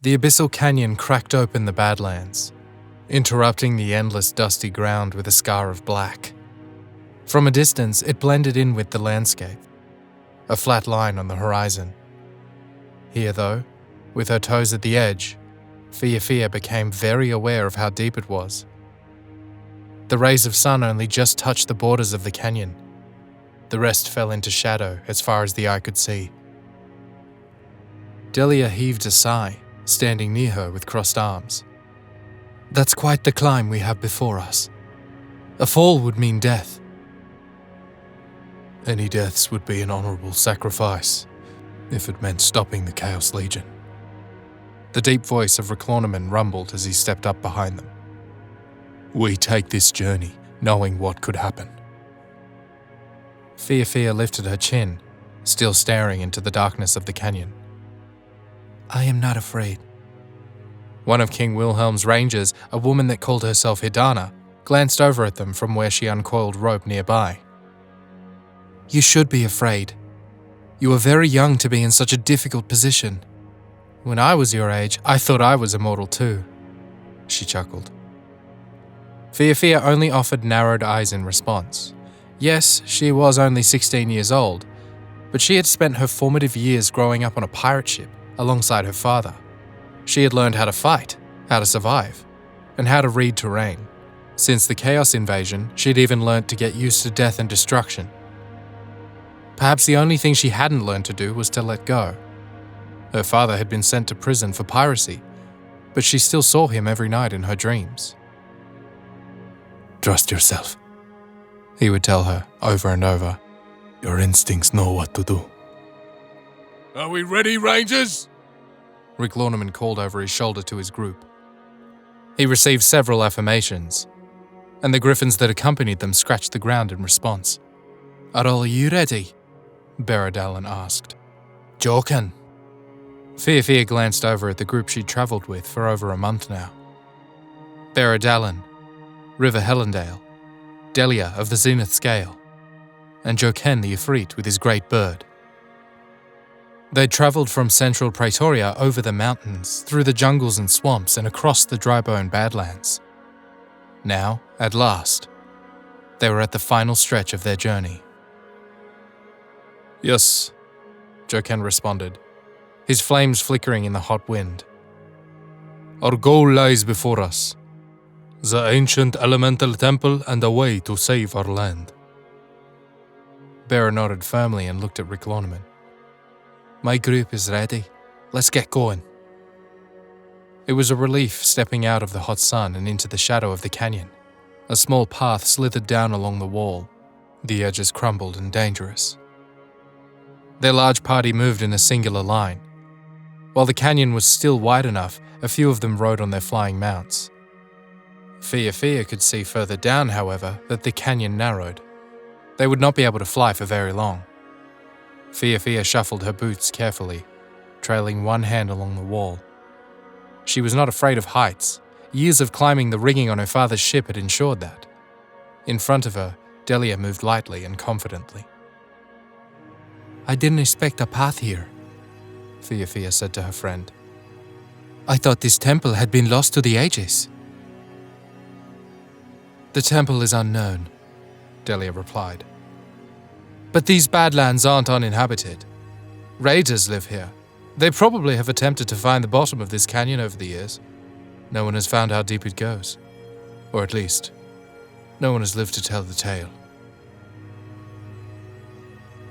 The abyssal canyon cracked open the Badlands, interrupting the endless dusty ground with a scar of black. From a distance, it blended in with the landscape, a flat line on the horizon. Here, though, with her toes at the edge, Fia became very aware of how deep it was. The rays of sun only just touched the borders of the canyon. The rest fell into shadow as far as the eye could see. Delia heaved a sigh, standing near her with crossed arms. That's quite the climb we have before us. A fall would mean death. Any deaths would be an honorable sacrifice, if it meant stopping the Chaos Legion. The deep voice of Reclornaman rumbled as he stepped up behind them. We take this journey knowing what could happen. Fia lifted her chin, still staring into the darkness of the canyon. I am not afraid. One of King Wilhelm's rangers, a woman that called herself Hidana, glanced over at them from where she uncoiled rope nearby. You should be afraid. You are very young to be in such a difficult position. When I was your age, I thought I was immortal too. She chuckled. Fia only offered narrowed eyes in response. Yes, she was only 16 years old, but she had spent her formative years growing up on a pirate ship alongside her father. She had learned how to fight, how to survive, and how to read terrain. Since the Chaos invasion, she'd even learnt to get used to death and destruction. Perhaps the only thing she hadn't learned to do was to let go. Her father had been sent to prison for piracy, but she still saw him every night in her dreams. Trust yourself, he would tell her over and over. Your instincts know what to do. Are we ready, Rangers? Reclornaman called over his shoulder to his group. He received several affirmations, and the griffins that accompanied them scratched the ground in response. Are all you ready? Beradallan asked. Jokin. Fia glanced over at the group she'd travelled with for over a month now. Beradallan, River Helendale, Delia of the Zenith Scale, and Joken the Ifrit with his great bird. They'd travelled from central Praetoria over the mountains, through the jungles and swamps, and across the dry-bone Badlands. Now, at last, they were at the final stretch of their journey. Yes, Joken responded, his flames flickering in the hot wind. Our goal lies before us. The ancient elemental temple and a way to save our land. Bear nodded firmly and looked at Reclornaman. My group is ready. Let's get going. It was a relief stepping out of the hot sun and into the shadow of the canyon. A small path slithered down along the wall, the edges crumbled and dangerous. Their large party moved in a singular line. While the canyon was still wide enough, a few of them rode on their flying mounts. Fia could see further down, however, that the canyon narrowed. They would not be able to fly for very long. Fia shuffled her boots carefully, trailing one hand along the wall. She was not afraid of heights. Years of climbing the rigging on her father's ship had ensured that. In front of her, Delia moved lightly and confidently. I didn't expect a path here, Fia said to her friend. I thought this temple had been lost to the ages. The temple is unknown, Delia replied. But these Badlands aren't uninhabited. Raiders live here. They probably have attempted to find the bottom of this canyon over the years. No one has found how deep it goes. Or at least, no one has lived to tell the tale.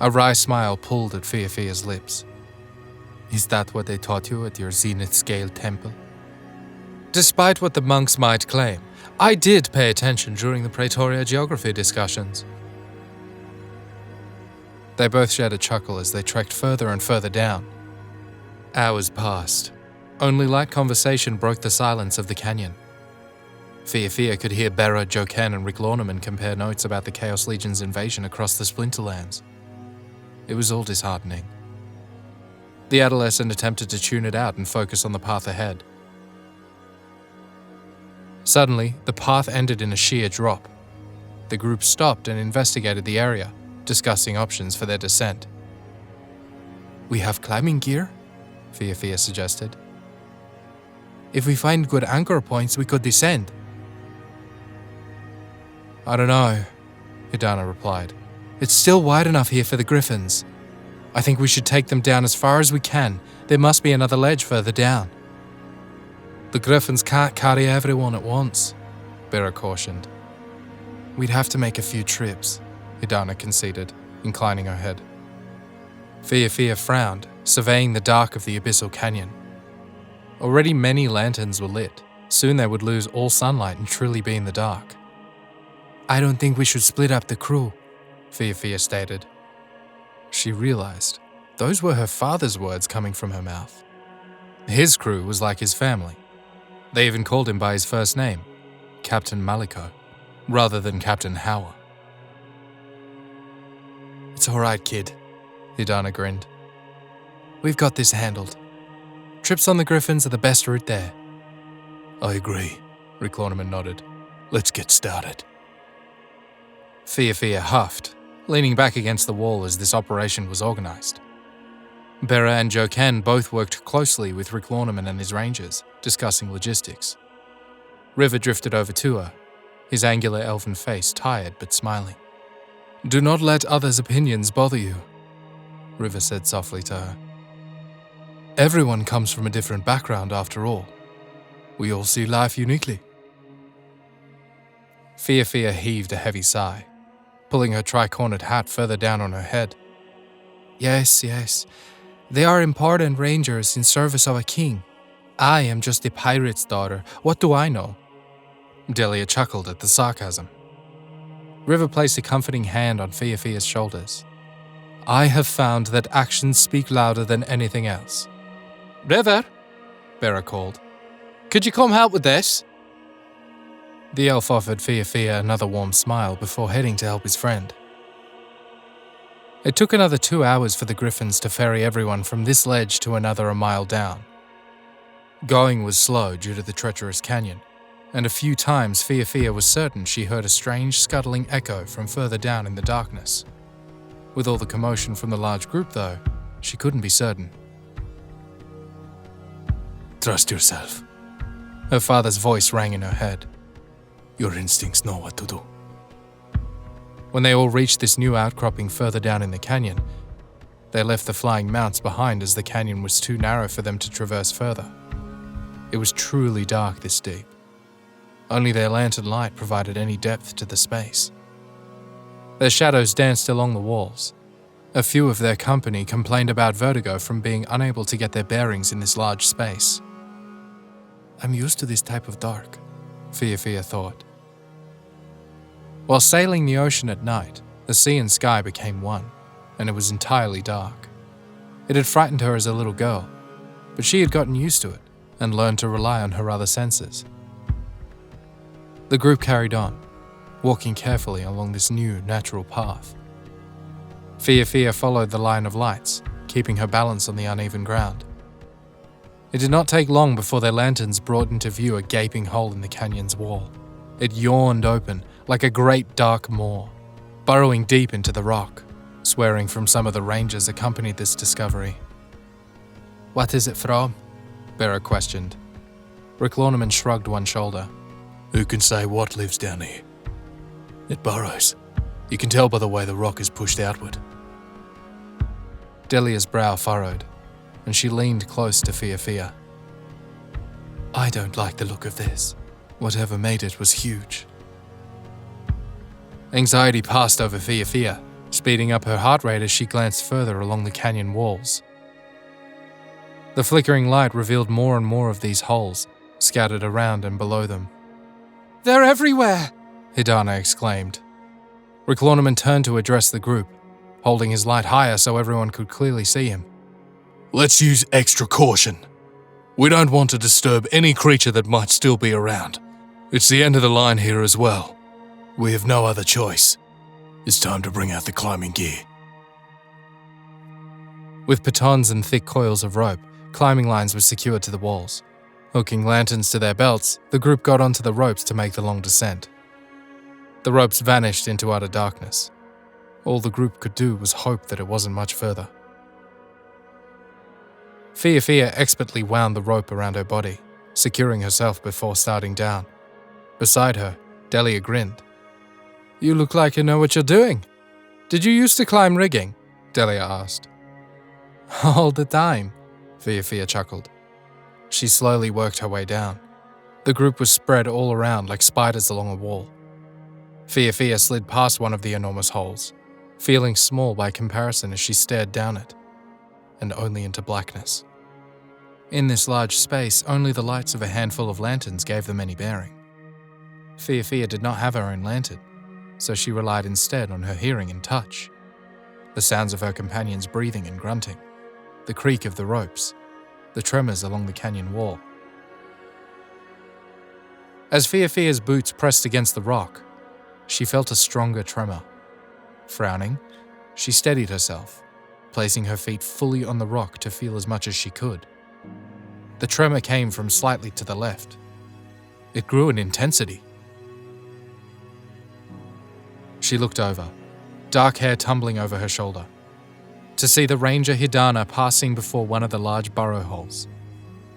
A wry smile pulled at Fia's lips. Is that what they taught you at your Zenith Scale temple? Despite what the monks might claim, I did pay attention during the Praetoria geography discussions. They both shared a chuckle as they trekked further and further down. Hours passed. Only light conversation broke the silence of the canyon. Fia could hear Bera, Joken, and Reclornaman compare notes about the Chaos Legion's invasion across the Splinterlands. It was all disheartening. The adolescent attempted to tune it out and focus on the path ahead. Suddenly, the path ended in a sheer drop. The group stopped and investigated the area, discussing options for their descent. We have climbing gear? Fia suggested. If we find good anchor points, we could descend. I don't know, Hidana replied. It's still wide enough here for the griffins. I think we should take them down as far as we can. There must be another ledge further down. The griffins can't carry everyone at once, Bera cautioned. We'd have to make a few trips, Hidana conceded, inclining her head. Fia frowned, surveying the dark of the abyssal canyon. Already many lanterns were lit. Soon they would lose all sunlight and truly be in the dark. I don't think we should split up the crew, Fia stated. She realized those were her father's words coming from her mouth. His crew was like his family. They even called him by his first name, Captain Maliko, rather than Captain Howard. It's all right, kid, Hidana grinned. We've got this handled. Trips on the griffins are the best route there. I agree, Reclornaman nodded. Let's get started. Fia huffed, leaning back against the wall as this operation was organized. Bera and Joken both worked closely with Reclornaman and his rangers, discussing logistics. River drifted over to her, his angular elven face tired but smiling. Do not let others' opinions bother you, River said softly to her. Everyone comes from a different background after all. We all see life uniquely. Fia heaved a heavy sigh, pulling her tri-cornered hat further down on her head. Yes. They are important rangers in service of a king. I am just a pirate's daughter. What do I know? Delia chuckled at the sarcasm. River placed a comforting hand on Fia's shoulders. I have found that actions speak louder than anything else. River, Bera called. Could you come help with this? The elf offered Fia another warm smile before heading to help his friend. It took another 2 hours for the griffins to ferry everyone from this ledge to another a mile down. Going was slow due to the treacherous canyon, and a few times Fia was certain she heard a strange scuttling echo from further down in the darkness. With all the commotion from the large group, though, she couldn't be certain. Trust yourself. Her father's voice rang in her head. Your instincts know what to do. When they all reached this new outcropping further down in the canyon, they left the flying mounts behind as the canyon was too narrow for them to traverse further. It was truly dark this deep. Only their lantern light provided any depth to the space. Their shadows danced along the walls. A few of their company complained about vertigo from being unable to get their bearings in this large space. I'm used to this type of dark, Fia thought. While sailing the ocean at night, the sea and sky became one, and it was entirely dark. It had frightened her as a little girl, but she had gotten used to it and learned to rely on her other senses. The group carried on, walking carefully along this new, natural path. Fia followed the line of lights, keeping her balance on the uneven ground. It did not take long before their lanterns brought into view a gaping hole in the canyon's wall. It yawned open like a great dark maw, burrowing deep into the rock. Swearing from some of the rangers accompanied this discovery. What is it from? Bera questioned. Reclornaman shrugged one shoulder. Who can say what lives down here? It burrows. You can tell by the way the rock is pushed outward. Delia's brow furrowed, and she leaned close to Fia. I don't like the look of this. Whatever made it was huge. Anxiety passed over Fia, speeding up her heart rate as she glanced further along the canyon walls. The flickering light revealed more and more of these holes, scattered around and below them. They're everywhere! Hidana exclaimed. Reclornaman turned to address the group, holding his light higher so everyone could clearly see him. Let's use extra caution. We don't want to disturb any creature that might still be around. It's the end of the line here as well. We have no other choice. It's time to bring out the climbing gear. With batons and thick coils of rope, climbing lines were secured to the walls. Hooking lanterns to their belts, the group got onto the ropes to make the long descent. The ropes vanished into utter darkness. All the group could do was hope that it wasn't much further. Fia expertly wound the rope around her body, securing herself before starting down. Beside her, Delia grinned. "You look like you know what you're doing. Did you used to climb rigging?" Delia asked. "All the time," Fia chuckled. She slowly worked her way down. The group was spread all around like spiders along a wall. Fia slid past one of the enormous holes, feeling small by comparison as she stared down it, and only into blackness. In this large space, only the lights of a handful of lanterns gave them any bearing. Fia did not have her own lantern, so she relied instead on her hearing and touch. The sounds of her companions breathing and grunting, the creak of the ropes, the tremors along the canyon wall. As Fia's boots pressed against the rock, she felt a stronger tremor. Frowning, she steadied herself, placing her feet fully on the rock to feel as much as she could. The tremor came from slightly to the left. It grew in intensity. She looked over, dark hair tumbling over her shoulder, to see the ranger Hidana passing before one of the large burrow holes.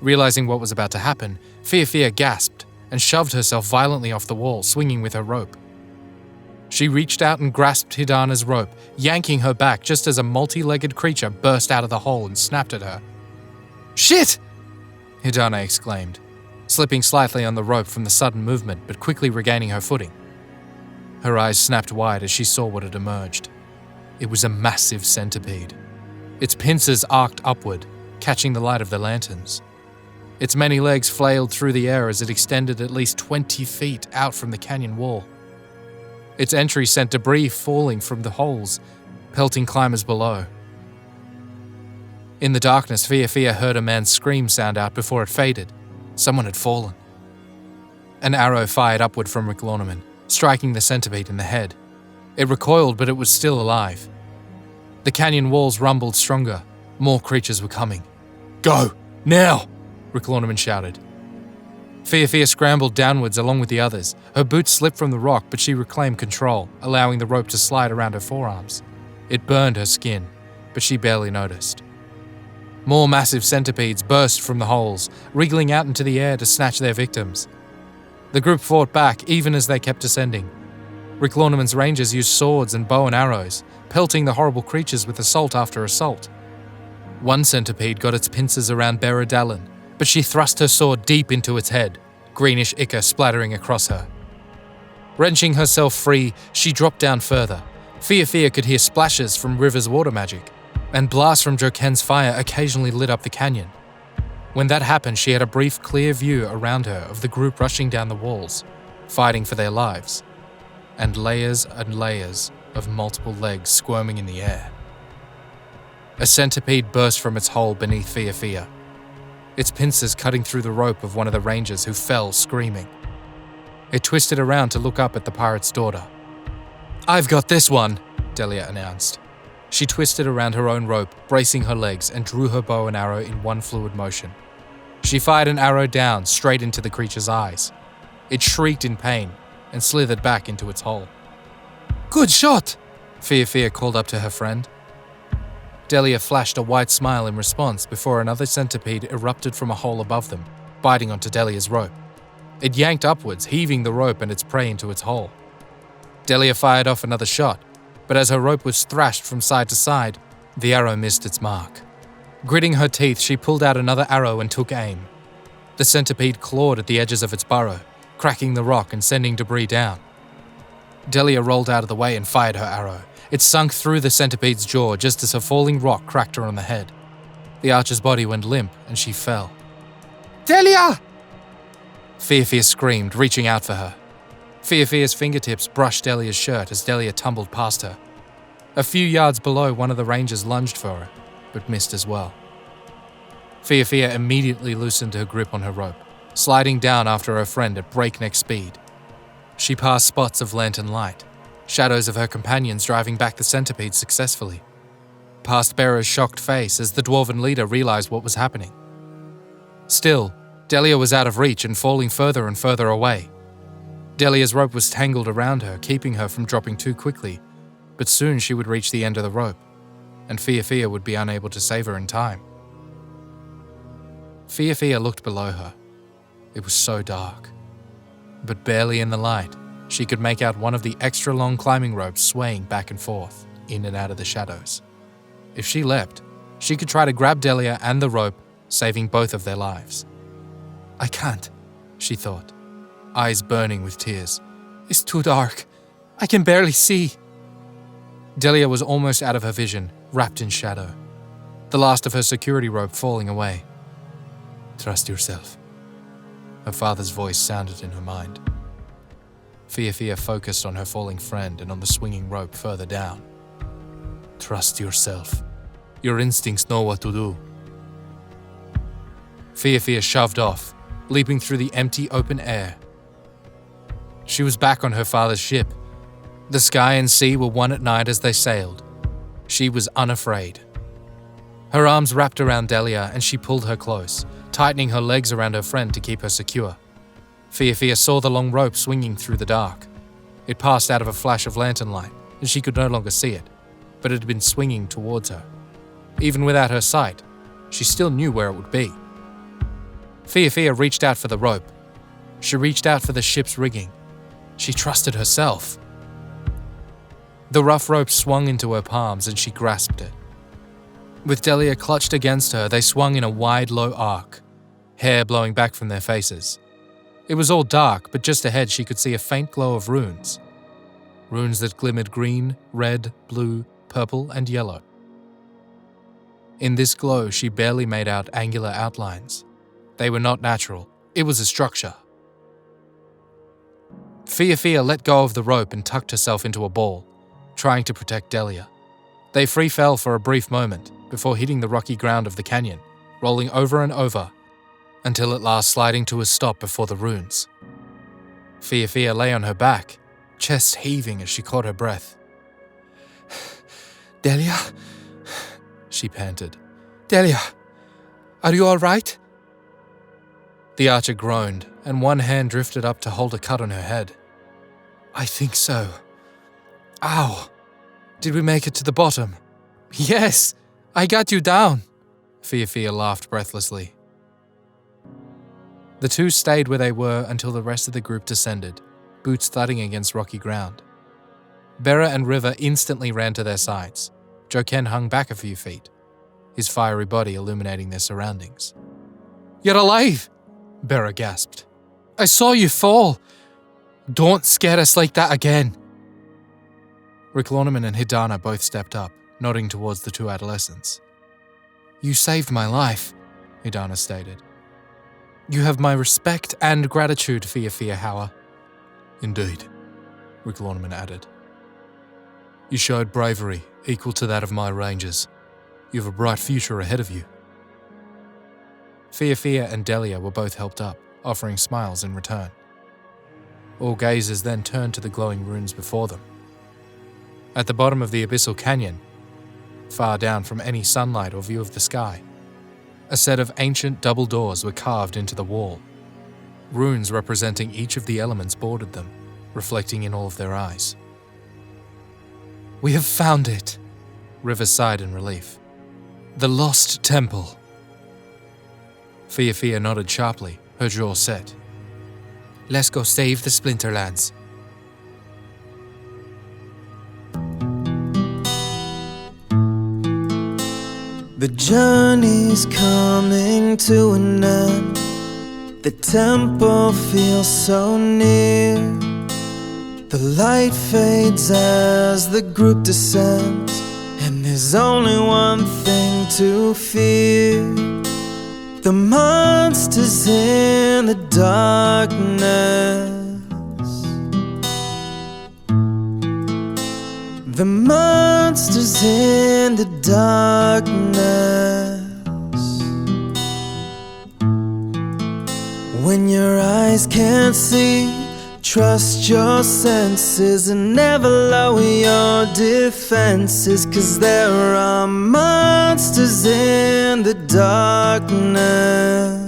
Realizing what was about to happen, Fia gasped and shoved herself violently off the wall, swinging with her rope. She reached out and grasped Hidana's rope, yanking her back just as a multi-legged creature burst out of the hole and snapped at her. "Shit!" Hidana exclaimed, slipping slightly on the rope from the sudden movement but quickly regaining her footing. Her eyes snapped wide as she saw what had emerged. It was a massive centipede. Its pincers arced upward, catching the light of the lanterns. Its many legs flailed through the air as it extended at least 20 feet out from the canyon wall. Its entry sent debris falling from the holes, pelting climbers below. In the darkness, Fia heard a man's scream sound out before it faded. Someone had fallen. An arrow fired upward from Rick Lorneman, striking the centipede in the head. It recoiled, but it was still alive. The canyon walls rumbled stronger. More creatures were coming. "Go! Now!" Rick Lorneman shouted. Fia scrambled downwards along with the others. Her boots slipped from the rock, but she reclaimed control, allowing the rope to slide around her forearms. It burned her skin, but she barely noticed. More massive centipedes burst from the holes, wriggling out into the air to snatch their victims. The group fought back even as they kept descending. Rick Lorneman's rangers used swords and bow and arrows, pelting the horrible creatures with assault after assault. One centipede got its pincers around Beradallen, but she thrust her sword deep into its head, greenish ichor splattering across her. Wrenching herself free, she dropped down further. Fia could hear splashes from River's water magic, and blasts from Joken's fire occasionally lit up the canyon. When that happened, she had a brief, clear view around her of the group rushing down the walls, fighting for their lives, and layers of multiple legs squirming in the air. A centipede burst from its hole beneath Fia, its pincers cutting through the rope of one of the rangers who fell screaming. It twisted around to look up at the pirate's daughter. "I've got this one," Delia announced. She twisted around her own rope, bracing her legs, and drew her bow and arrow in one fluid motion. She fired an arrow down, straight into the creature's eyes. It shrieked in pain and slithered back into its hole. "Good shot!" Fia called up to her friend. Delia flashed a white smile in response before another centipede erupted from a hole above them, biting onto Delia's rope. It yanked upwards, heaving the rope and its prey into its hole. Delia fired off another shot, but as her rope was thrashed from side to side, the arrow missed its mark. Gritting her teeth, she pulled out another arrow and took aim. The centipede clawed at the edges of its burrow, cracking the rock and sending debris down. Delia rolled out of the way and fired her arrow. It sunk through the centipede's jaw just as a falling rock cracked her on the head. The archer's body went limp and she fell. "Delia!" Fia screamed, reaching out for her. Fia's fingertips brushed Delia's shirt as Delia tumbled past her. A few yards below, one of the rangers lunged for her, but missed as well. Fia immediately loosened her grip on her rope, sliding down after her friend at breakneck speed. She passed spots of lantern light, shadows of her companions driving back the centipede successfully. Past Bera's shocked face as the dwarven leader realized what was happening. Still, Delia was out of reach and falling further and further away. Delia's rope was tangled around her, keeping her from dropping too quickly, but soon she would reach the end of the rope, and Fia would be unable to save her in time. Fia looked below her. It was so dark. But barely in the light, she could make out one of the extra-long climbing ropes swaying back and forth, in and out of the shadows. If she leapt, she could try to grab Dahdah and the rope, saving both of their lives. "I can't," she thought, eyes burning with tears. "It's too dark. I can barely see." Dahdah was almost out of her vision, wrapped in shadow. The last of her security rope falling away. "Trust yourself." Her father's voice sounded in her mind. Fia focused on her falling friend and on the swinging rope further down. "Trust yourself. Your instincts know what to do." Fia shoved off, leaping through the empty open air. She was back on her father's ship. The sky and sea were one at night as they sailed. She was unafraid. Her arms wrapped around Dahdah and she pulled her close, tightening her legs around her friend to keep her secure. Fia saw the long rope swinging through the dark. It passed out of a flash of lantern light, and she could no longer see it, but it had been swinging towards her. Even without her sight, she still knew where it would be. Fia reached out for the rope. She reached out for the ship's rigging. She trusted herself. The rough rope swung into her palms and she grasped it. With Dahdah clutched against her, they swung in a wide, low arc, hair blowing back from their faces. It was all dark, but just ahead she could see a faint glow of runes. Runes that glimmered green, red, blue, purple, and yellow. In this glow, she barely made out angular outlines. They were not natural. It was a structure. Fia let go of the rope and tucked herself into a ball, trying to protect Dahdah. They free fell for a brief moment before hitting the rocky ground of the canyon, rolling over and over, until at last sliding to a stop before the runes. Fia lay on her back, chest heaving as she caught her breath. "Dahdah?" she panted. "Dahdah, are you all right?" The archer groaned, and one hand drifted up to hold a cut on her head. "I think so. Ow! Did we make it to the bottom?" "Yes, I got you down," Fia laughed breathlessly. The two stayed where they were until the rest of the group descended, boots thudding against rocky ground. Bera and River instantly ran to their sides. Joken hung back a few feet, his fiery body illuminating their surroundings. "You're alive!" Bera gasped. "I saw you fall! Don't scare us like that again!" Rick Lorneman and Hidana both stepped up, nodding towards the two adolescents. "You saved my life," Hidana stated. "You have my respect and gratitude, Fia Hauer." "Indeed," Rick Lorneman added. "You showed bravery equal to that of my rangers. You have a bright future ahead of you." Fia and Dahdah were both helped up, offering smiles in return. All gazers then turned to the glowing runes before them. At the bottom of the abyssal canyon, far down from any sunlight or view of the sky, a set of ancient double doors were carved into the wall. Runes representing each of the elements bordered them, reflecting in all of their eyes. "We have found it," River sighed in relief. "The lost temple." Fia nodded sharply, her jaw set. "Let's go save the Splinterlands." The journey's coming to an end. The temple feels so near. The light fades as the group descends, and there's only one thing to fear. The monsters in the darkness. The monsters in the darkness. When your eyes can't see, trust your senses and never lower your defenses, 'cause there are monsters in the darkness.